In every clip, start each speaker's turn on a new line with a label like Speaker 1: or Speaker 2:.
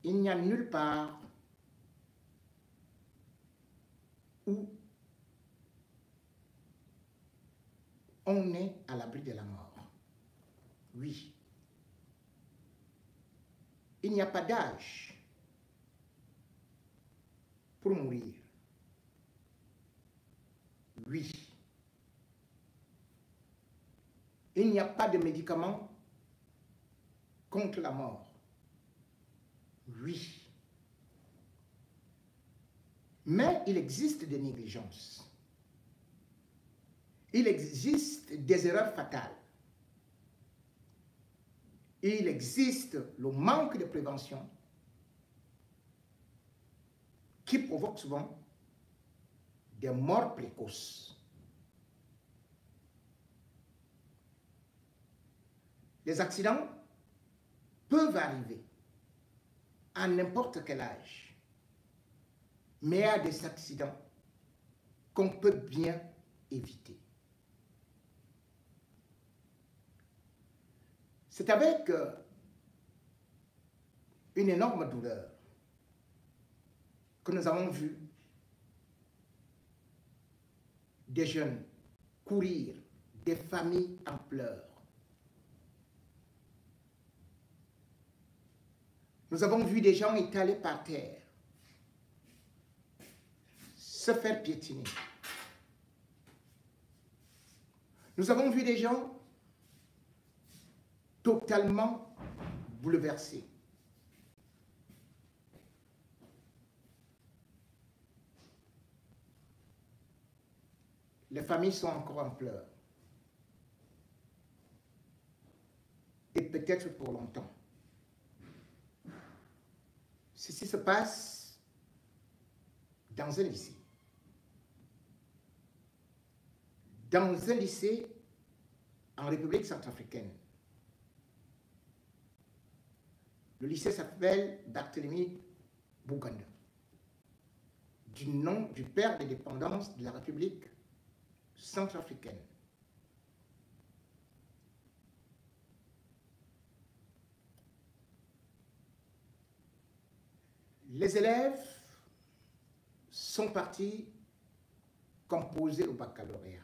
Speaker 1: il n'y a nulle part où on est à l'abri de la mort. Oui. Il n'y a pas d'âge pour mourir. Oui. Il n'y a pas de médicament contre la mort. Oui. Mais il existe des négligences. Il existe des erreurs fatales. Il existe le manque de prévention qui provoque souvent des morts précoces. Les accidents peuvent arriver à n'importe quel âge, mais il y a des accidents qu'on peut bien éviter. C'est avec une énorme douleur que nous avons vu des jeunes courir, des familles en pleurs. Nous avons vu des gens étalés par terre, se faire piétiner. Nous avons vu des gens totalement bouleversés. Les familles sont encore en pleurs. Et peut-être pour longtemps. Ceci se passe dans un lycée. Dans un lycée en République centrafricaine. Le lycée s'appelle Barthélemy Buganda, du nom du père des dépendances de la République centrafricaine. Les élèves sont partis composer au baccalauréat.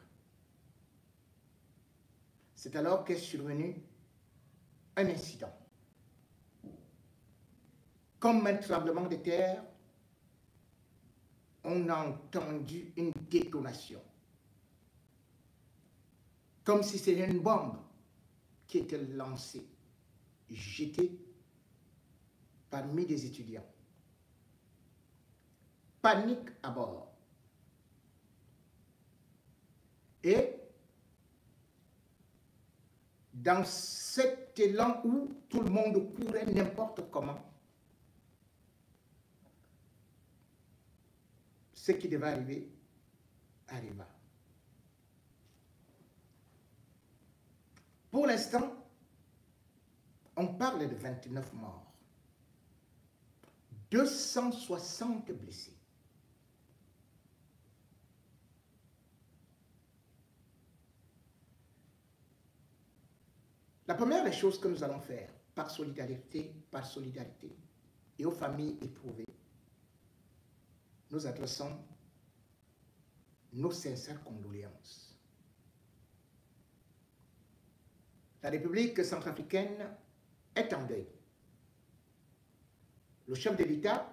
Speaker 1: C'est alors qu'est survenu un incident. Comme un tremblement de terre, on a entendu une détonation. Comme si c'était une bombe qui était lancée, jetée parmi des étudiants. Panique à bord. Et dans cet élan où tout le monde courait n'importe comment, ce qui devait arriver, arriva. Pour l'instant, on parle de 29 morts, 260 blessés. La première des choses que nous allons faire, par solidarité, et aux familles éprouvées, nous adressons nos sincères condoléances. La République centrafricaine est en deuil. Le chef de l'État,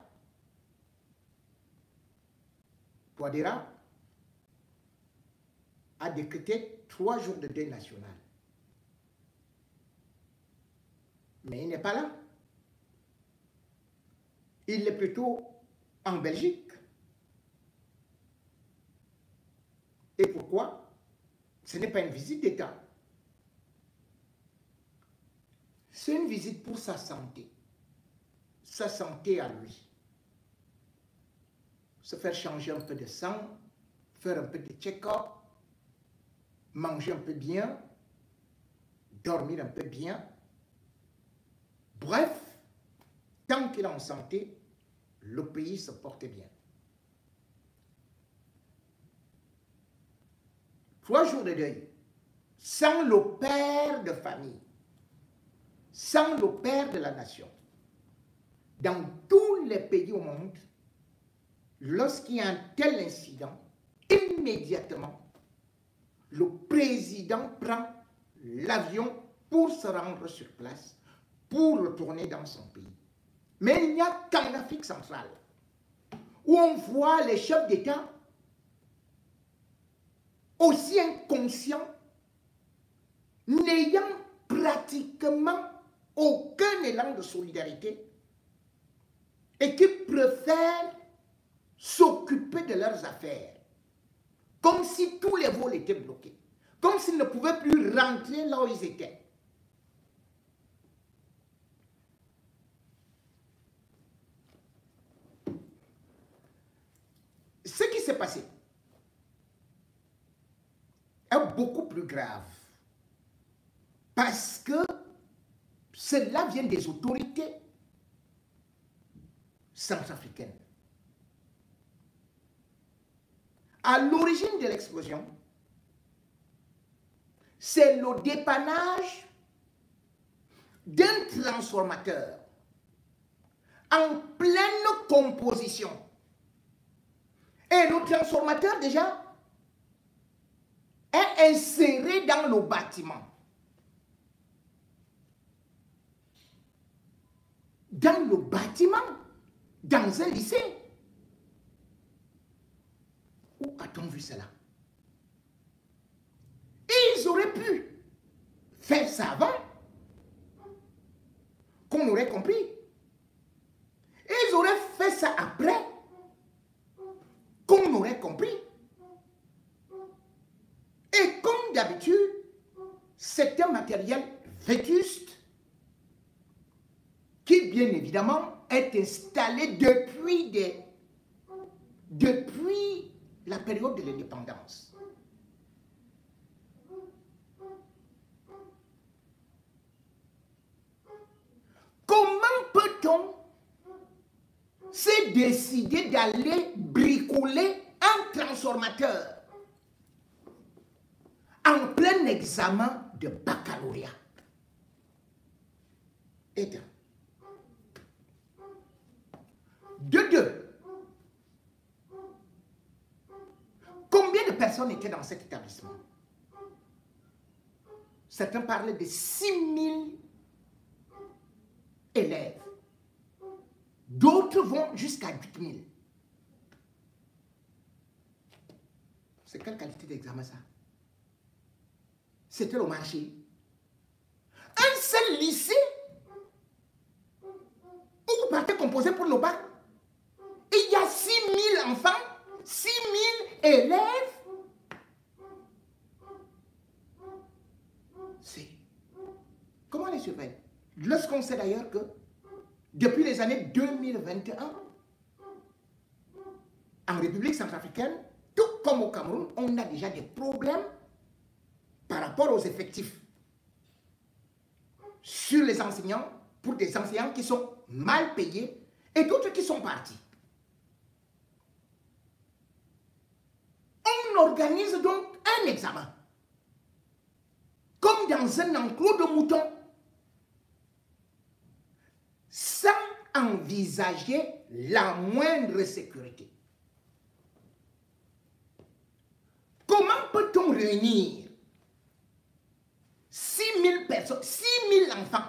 Speaker 1: Touadéra, a décrété 3 jours de deuil national. Mais il n'est pas là. Il est plutôt en Belgique. Et pourquoi? Ce n'est pas une visite d'État. C'est une visite pour sa santé à lui. Se faire changer un peu de sang, faire un peu de check-up, manger un peu bien, dormir un peu bien. Bref, tant qu'il est en santé, le pays se porte bien. 3 jours de deuil, sans le père de famille, sans le père de la nation. dans tous les pays au monde, lorsqu'il y a un tel incident, immédiatement, le président prend l'avion pour se rendre sur place, pour retourner dans son pays. Mais il n'y a qu'en Afrique centrale, où on voit les chefs d'État aussi inconscients, n'ayant pratiquement aucun élan de solidarité et qui préfèrent s'occuper de leurs affaires, comme si tous les vols étaient bloqués, comme s'ils ne pouvaient plus rentrer là où ils étaient. Ce qui s'est passé est beaucoup plus grave, parce que cela vient des autorités centrafricaines. À l'origine de l'explosion, c'est le dépannage d'un transformateur en pleine composition. Et le transformateur, déjà, est inséré dans le bâtiment. Dans le bâtiment, dans un lycée. Où a-t-on vu cela? Ils auraient pu faire ça avant, qu'on aurait compris. Ils auraient fait ça après, qu'on aurait compris. Et comme d'habitude, c'est un matériel vétuste qui, bien évidemment, est installé depuis la période de l'indépendance. Comment peut-on se décider d'aller bricoler un transformateur en plein examen de baccalauréat? Et de deux. Combien de personnes étaient dans cet établissement? Certains parlaient de 6000 élèves. D'autres vont jusqu'à 8000. C'est quelle qualité d'examen ça? C'était le marché. Un seul lycée où vous partez composer pour le bac. Il y a 6000 enfants, 6000 élèves. Comment les surveille? Lorsqu'on sait d'ailleurs que depuis les années 2021, en République centrafricaine, tout comme au Cameroun, on a déjà des problèmes par rapport aux effectifs sur les enseignants, pour des enseignants qui sont mal payés et d'autres qui sont partis. On organise donc un examen, comme dans un enclos de moutons, sans envisager la moindre sécurité. Comment peut-on réunir 6000 personnes, 6000 enfants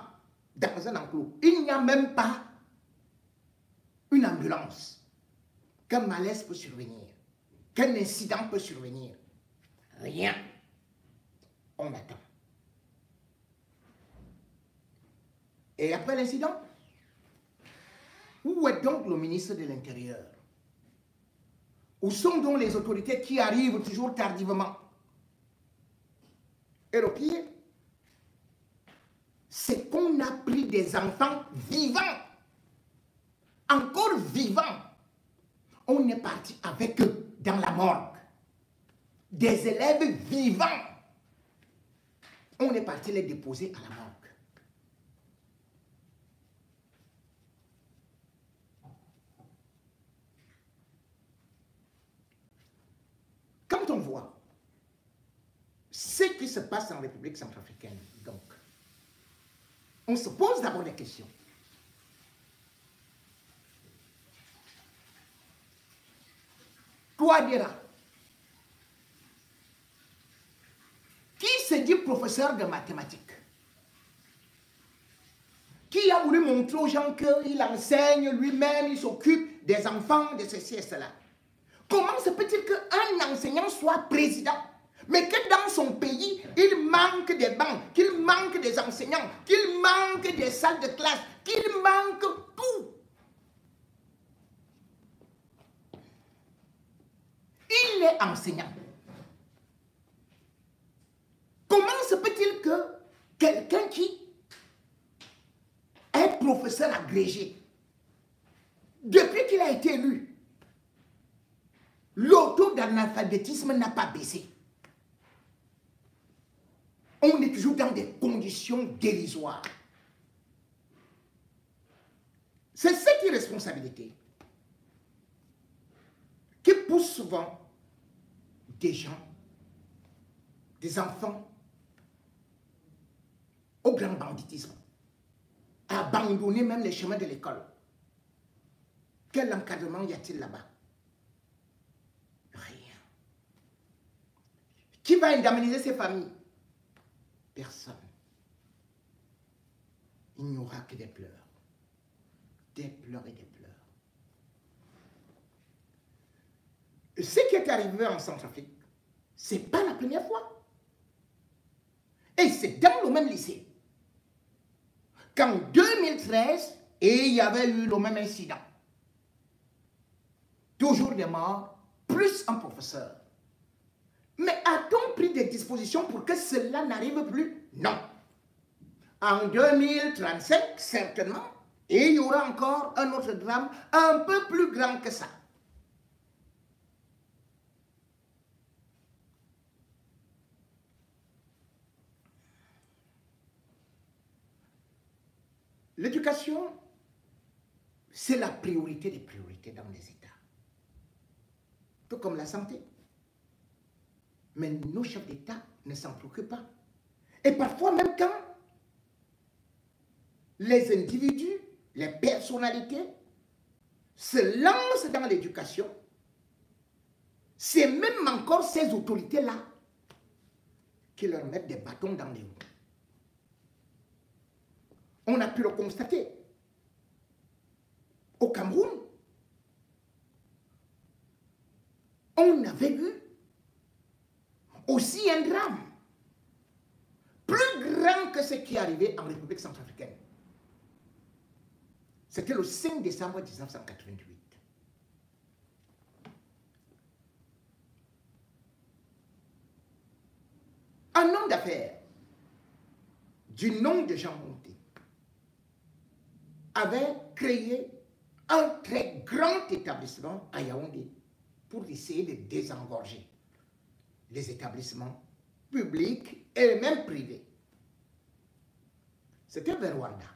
Speaker 1: dans un enclos? Il n'y a même pas une ambulance. Qu'un malaise peut survenir, qu'un incident peut survenir. Rien. On attend. Et après l'incident, où est donc le ministre de l'Intérieur? Où sont donc les autorités qui arrivent toujours tardivement? Et le pire, c'est qu'on a pris des enfants vivants, encore vivants. On est parti avec eux dans la morgue. Des élèves vivants. On est parti les déposer à la morgue. Quand on voit ce qui se passe en République centrafricaine, donc, on se pose d'abord des questions. Touadéra, qui se dit professeur de mathématiques, qui a voulu montrer aux gens qu'il enseigne lui-même, il s'occupe des enfants, de ceci et cela. Comment se peut-il qu'un enseignant soit président, mais que dans son pays, il manque des bancs, qu'il manque des enseignants, qu'il manque des salles de classe, qu'il manque tout? Il est enseignant. Comment se peut-il que quelqu'un qui est professeur agrégé, depuis qu'il a été élu, le taux d'analphabétisme n'a pas baissé? On est toujours dans des conditions dérisoires. C'est cette irresponsabilité qui pousse souvent des gens, des enfants, au grand banditisme, à abandonner même les chemins de l'école. Quel encadrement y a-t-il là-bas? Rien. Qui va indemniser ces familles? Personne. Il n'y aura que des pleurs. Des pleurs et des pleurs. Et ce qui est arrivé en Centrafrique, ce n'est pas la première fois. Et c'est dans le même lycée qu'en 2013, il y avait eu le même incident. Toujours des morts, plus un professeur. Mais a-t-on pris des dispositions pour que cela n'arrive plus? Non. En 2035, certainement, il y aura encore un autre drame un peu plus grand que ça. L'éducation, c'est la priorité des priorités dans les États. Tout comme la santé. Mais nos chefs d'État ne s'en préoccupent pas. Et parfois, même quand les individus, les personnalités se lancent dans l'éducation, c'est même encore ces autorités-là qui leur mettent des bâtons dans les roues. On a pu le constater au Cameroun. On avait eu aussi un drame plus grand que ce qui est arrivé en République centrafricaine. C'était le 5 décembre 1988. Un homme d'affaires du nom de Jean Monté avait créé un très grand établissement à Yaoundé pour essayer de désengorger les établissements publics et même privés. C'était vers Rwanda.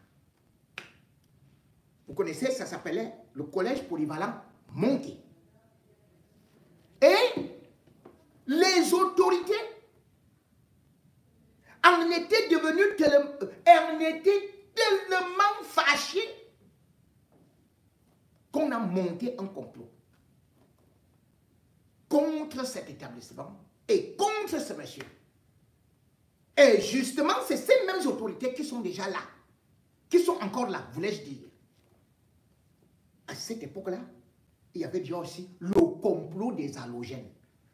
Speaker 1: Vous connaissez, ça s'appelait le collège polyvalent Monté. Et les autorités en étaient devenues tellement fâchées qu'on a monté un complot contre cet établissement et contre ce monsieur. Et justement, c'est ces mêmes autorités qui sont déjà là, qui sont encore là, voulais-je dire. À cette époque-là, il y avait déjà aussi le complot des halogènes.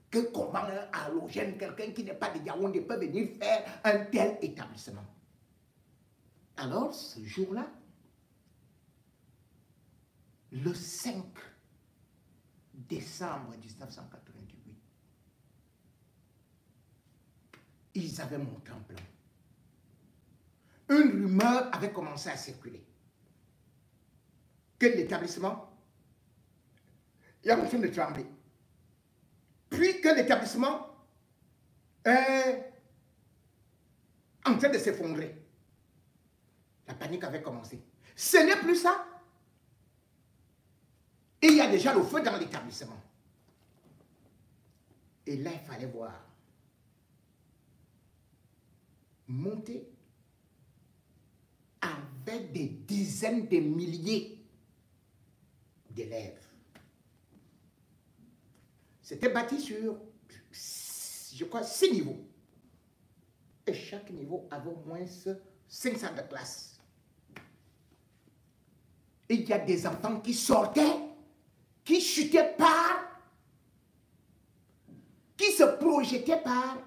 Speaker 1: Que comment un halogène, quelqu'un qui n'est pas de Yaoundé, peut venir faire un tel établissement. Alors, ce jour-là, le 5 décembre 1988, ils avaient monté un plan. Une rumeur avait commencé à circuler. Que l'établissement est en train de trembler. Puis que l'établissement est en train de s'effondrer. La panique avait commencé. Ce n'est plus ça. Et il y a déjà le feu dans l'établissement. Et là, il fallait voir. Monter avec des dizaines de milliers d'élèves. C'était bâti sur, je crois, 6 niveaux. Et chaque niveau avait au moins 500 de classes. Et il y a des enfants qui sortaient, qui chutaient qui se projetaient par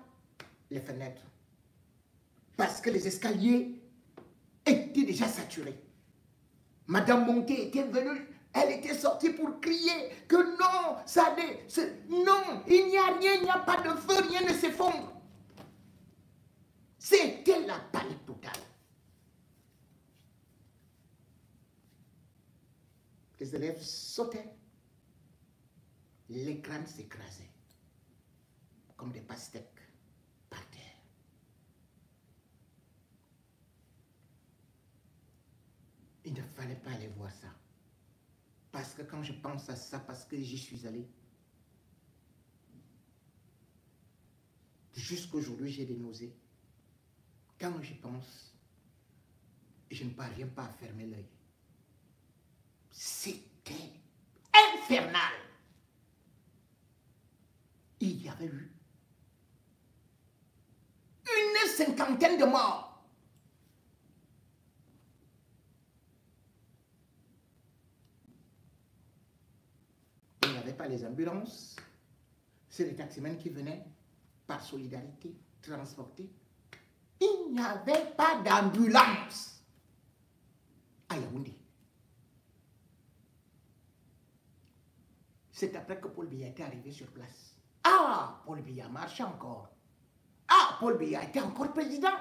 Speaker 1: les fenêtres. Parce que les escaliers étaient déjà saturés. Madame Monté était venue, elle était sortie pour crier que non, non, il n'y a rien, il n'y a pas de feu, rien ne s'effondre. C'était la panique totale. Les élèves sautaient, les crânes s'écrasaient comme des pastèques par terre. Il ne fallait pas aller voir ça. Parce que quand je pense à ça, parce que j'y suis allé, jusqu'aujourd'hui j'ai des nausées. Quand j'y pense, je ne parviens pas à fermer l'œil. C'était infernal. Il y avait eu une 50aine de morts. Il n'y avait pas les ambulances. C'est les taximens qui venaient par solidarité transporter. Il n'y avait pas d'ambulance à Yaoundé. C'est après que Paul Biya était arrivé sur place. Ah, Paul Biya marche encore. Ah, Paul Biya était encore président.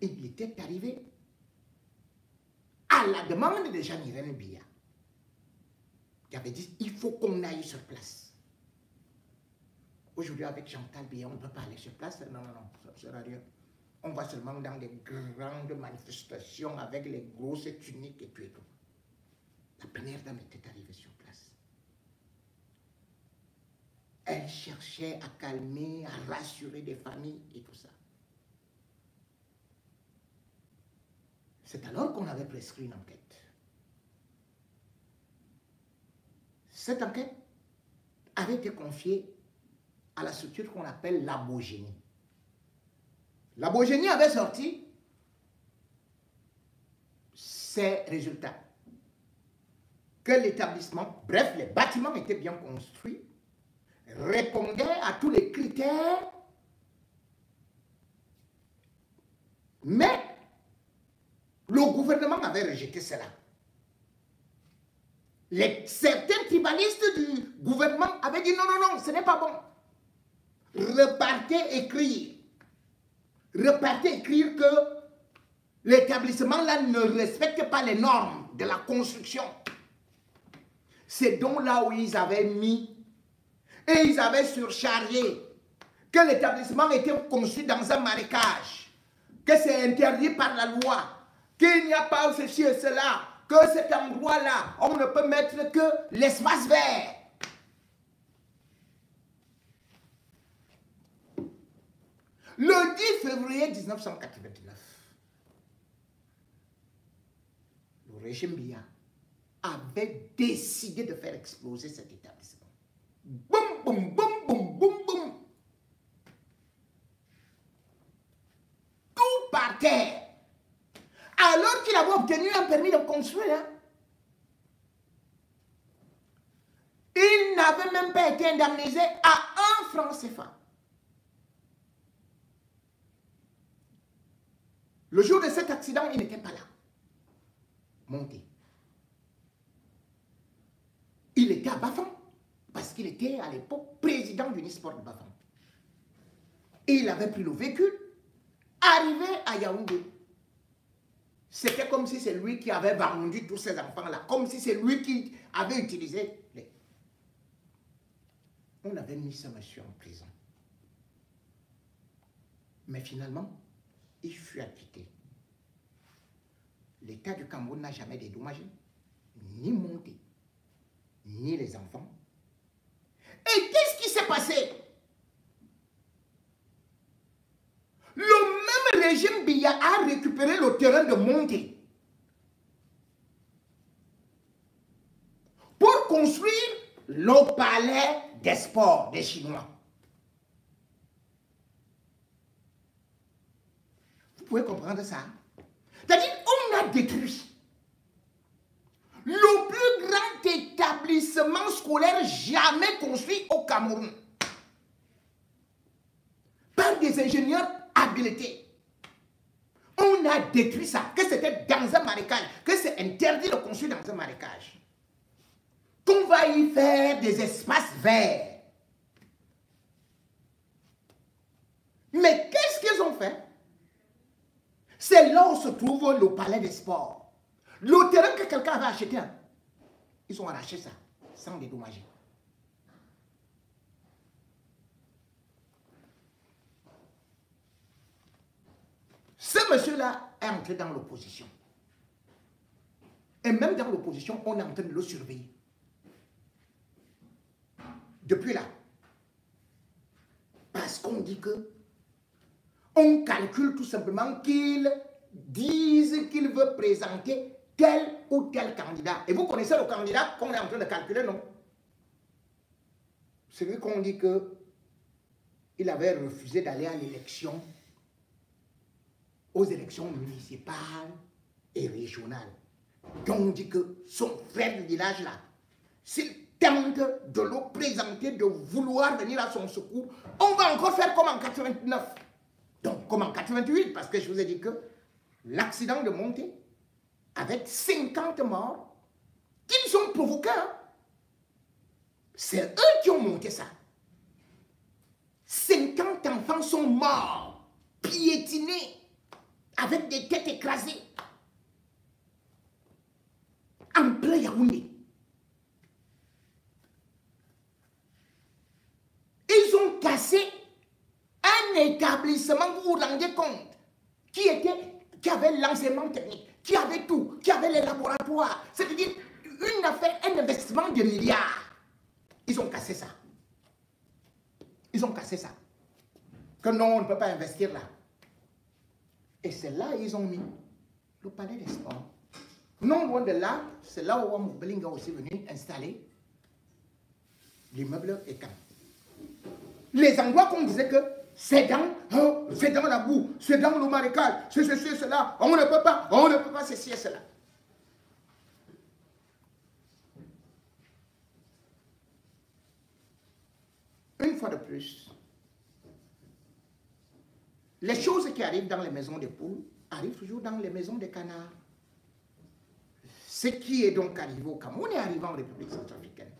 Speaker 1: Il était arrivé à la demande de Jean-Irène Biya. Il avait dit, il faut qu'on aille sur place. Aujourd'hui, avec Chantal Biya, on ne peut pas aller sur place. Non, non, non, ça ne sert à rien. On va seulement dans des grandes manifestations avec les grosses tuniques et tout et tout. La première dame était arrivée sur place. Elle cherchait à calmer, à rassurer des familles et tout ça. C'est alors qu'on avait prescrit une enquête. Cette enquête avait été confiée à la structure qu'on appelle l'Abogénie. L'Abogénie avait sorti ses résultats. Que l'établissement, bref, les bâtiments étaient bien construits, répondaient à tous les critères, mais le gouvernement avait rejeté cela. Certains tribalistes du gouvernement avaient dit non, non, non, ce n'est pas bon. Repartez écrire. Repartez écrire que l'établissement là ne respecte pas les normes de la construction. C'est donc là où ils avaient mis et ils avaient surchargé que l'établissement était conçu dans un marécage, que c'est interdit par la loi, qu'il n'y a pas ceci et cela, que cet endroit-là, on ne peut mettre que l'espace vert. Le 10 février 1989, le régime Biya avait décidé de faire exploser cet établissement. Boum, boum, boum, boum, boum, boum. Tout par terre. Alors qu'il avait obtenu un permis de construire, hein, il n'avait même pas été indemnisé à 1 franc CFA. Le jour de cet accident, il n'était pas là. Monté. Il était à Bafang, parce qu'il était à l'époque président du Nisport de Bafang. Et il avait pris le véhicule, arrivé à Yaoundé. C'était comme si c'est lui qui avait vendu tous ces enfants-là, comme si c'est lui qui avait utilisé les... On avait mis ce monsieur en prison. Mais finalement, il fut acquitté. L'État du Cameroun n'a jamais dédommagé, ni Monté, ni les enfants. Et qu'est-ce qui s'est passé? Le même régime Biya a récupéré le terrain de Monté pour construire le palais des sports des Chinois. Vous pouvez comprendre ça? C'est-à-dire, on a détruit le plus grand établissement scolaire jamais construit au Cameroun par des ingénieurs habilités. On a détruit ça, que c'était dans un marécage, que c'est interdit de construire dans un marécage. Qu'on va y faire des espaces verts. Mais qu'est-ce qu'ils ont fait? C'est là où se trouve le palais des sports. Le terrain que quelqu'un avait acheté, ils ont arraché ça, sans dédommager. Ce monsieur-là est entré dans l'opposition. Et même dans l'opposition, on est en train de le surveiller. Depuis là. Parce qu'on dit que on calcule tout simplement qu'il dise qu'il veut présenter tel ou tel candidat. Et vous connaissez le candidat qu'on est en train de calculer, non? Celui qu'on dit qu'il avait refusé d'aller à l'élection, aux élections municipales et régionales. Donc on dit que son frère du village là, s'il tente de le présenter, de vouloir venir à son secours, on va encore faire comme en 89. Donc comme en 88, parce que je vous ai dit que l'accident de montée, avec 50 morts, qu'ils ont provoqués, c'est eux qui ont monté ça. 50 enfants sont morts, piétinés, avec des têtes écrasées, en plein Yaoundé. Ils ont cassé un établissement, vous vous rendez compte, qui avait l'enseignement technique, qui avait tout, qui avait les laboratoires, c'est-à-dire une affaire, un investissement de milliards. Ils ont cassé ça. Ils ont cassé ça. Que non, on ne peut pas investir là. Et c'est là qu'ils ont mis le palais des sports. Non loin de là, c'est là où Moubeling est aussi venu installer l'immeuble Ekan. Les endroits qu'on disait que c'est dans la boue, c'est dans le marécage, c'est ceci, cela, on ne peut pas ceci et cela. Une fois de plus, les choses qui arrivent dans les maisons des poules arrivent toujours dans les maisons des canards. Ce qui est donc arrivé au Cameroun est arrivé en République centrafricaine.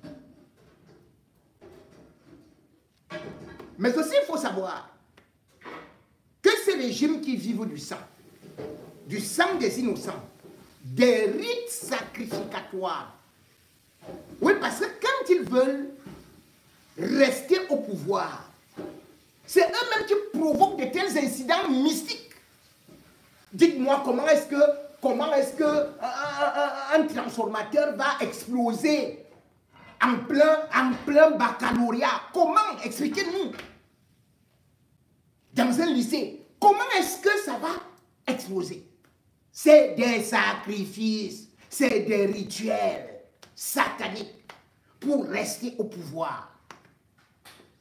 Speaker 1: Mais aussi, il faut savoir que ces régimes qui vivent du sang des innocents, des rites sacrificatoires. Oui, parce que quand ils veulent rester au pouvoir, c'est eux-mêmes qui provoquent de tels incidents mystiques. Dites-moi comment est-ce que un transformateur va exploser en plein baccalauréat? Comment? Expliquez-nous. Dans un lycée, comment est-ce que ça va exploser? C'est des sacrifices, c'est des rituels sataniques pour rester au pouvoir.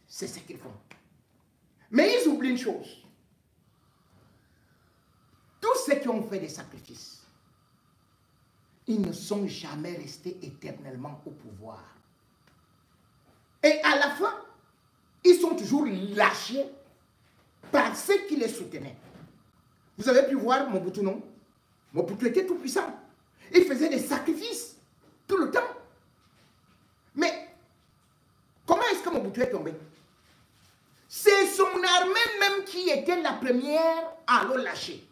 Speaker 1: C'est ce qu'ils font. Mais ils oublient une chose. Tous ceux qui ont fait des sacrifices, ils ne sont jamais restés éternellement au pouvoir. Et à la fin, ils sont toujours lâchés par ceux qui les soutenaient. Vous avez pu voir Mobutu, non? Mobutu était tout puissant. Il faisait des sacrifices tout le temps. Mais comment est-ce que Mobutu est tombé? C'est son armée même qui était la première à le lâcher.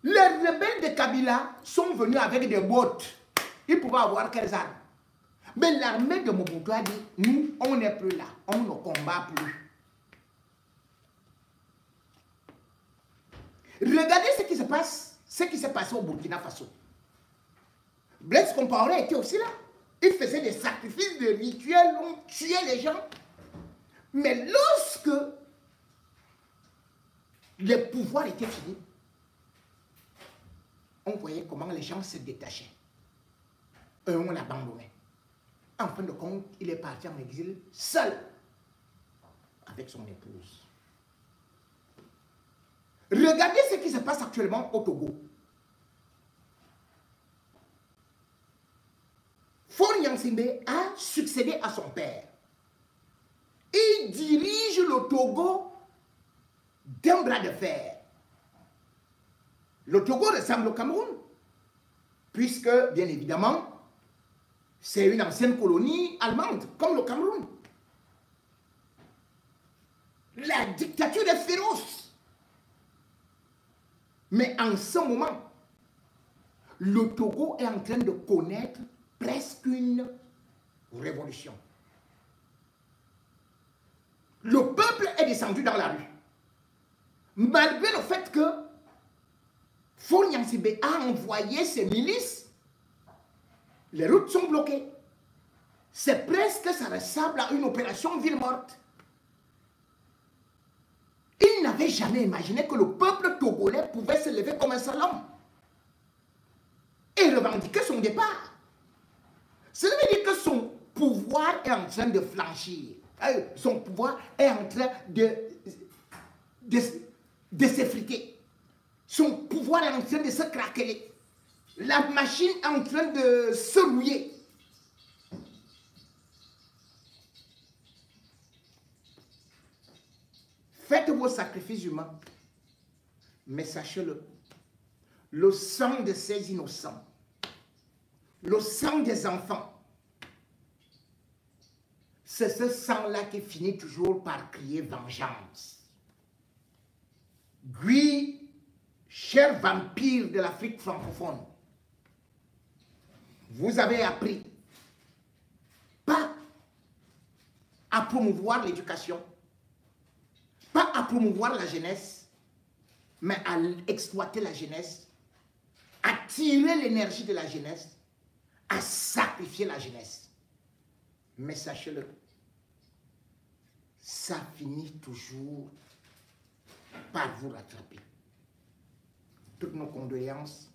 Speaker 1: Les rebelles de Kabila sont venus avec des bottes. Ils pouvaient avoir quelles armes? Mais l'armée de Mobutu a dit, nous, on n'est plus là. On ne combat plus. Regardez ce qui se passe, ce qui s'est passé au Burkina Faso. Blaise Compaoré était aussi là. Il faisait des sacrifices, des rituels, on tuait les gens. Mais lorsque le pouvoir était fini, on voyait comment les gens se détachaient. Et on l'abandonnait. En fin de compte, il est parti en exil seul avec son épouse. Regardez ce qui se passe actuellement au Togo. Faure Gnassingbé a succédé à son père. Il dirige le Togo d'un bras de fer. Le Togo ressemble au Cameroun, puisque, bien évidemment, c'est une ancienne colonie allemande, comme le Cameroun. La dictature est féroce. Mais en ce moment, le Togo est en train de connaître presque une révolution. Le peuple est descendu dans la rue. Malgré le fait que Faure Gnassingbé a envoyé ses milices, les routes sont bloquées. C'est presque, ça ressemble à une opération ville morte. Il n'avait jamais imaginé que le peuple togolais pouvait se lever comme un seul homme et revendiquer son départ. Cela veut dire que son pouvoir est en train de flanchir. Son pouvoir est en train de s'effriter. Son pouvoir est en train de se craqueler. La machine est en train de se rouiller. Faites vos sacrifices humains, mais sachez-le, le sang de ces innocents, le sang des enfants, c'est ce sang-là qui finit toujours par crier vengeance. Oui, chers vampires de l'Afrique francophone, vous avez appris pas à promouvoir l'éducation, pas à promouvoir la jeunesse, mais à exploiter la jeunesse, à tirer l'énergie de la jeunesse, à sacrifier la jeunesse. Mais sachez-le, ça finit toujours par vous rattraper. Toutes nos condoléances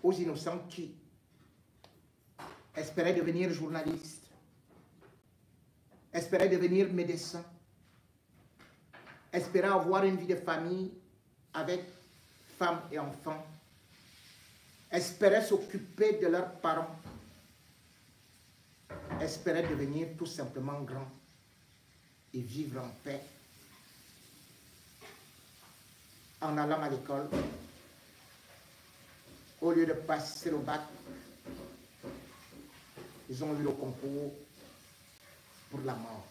Speaker 1: aux innocents qui espéraient devenir journalistes, espéraient devenir médecins, espéraient avoir une vie de famille avec femmes et enfants, espéraient s'occuper de leurs parents, espéraient devenir tout simplement grands et vivre en paix en allant à l'école. Au lieu de passer le bac, ils ont eu le concours pour la mort.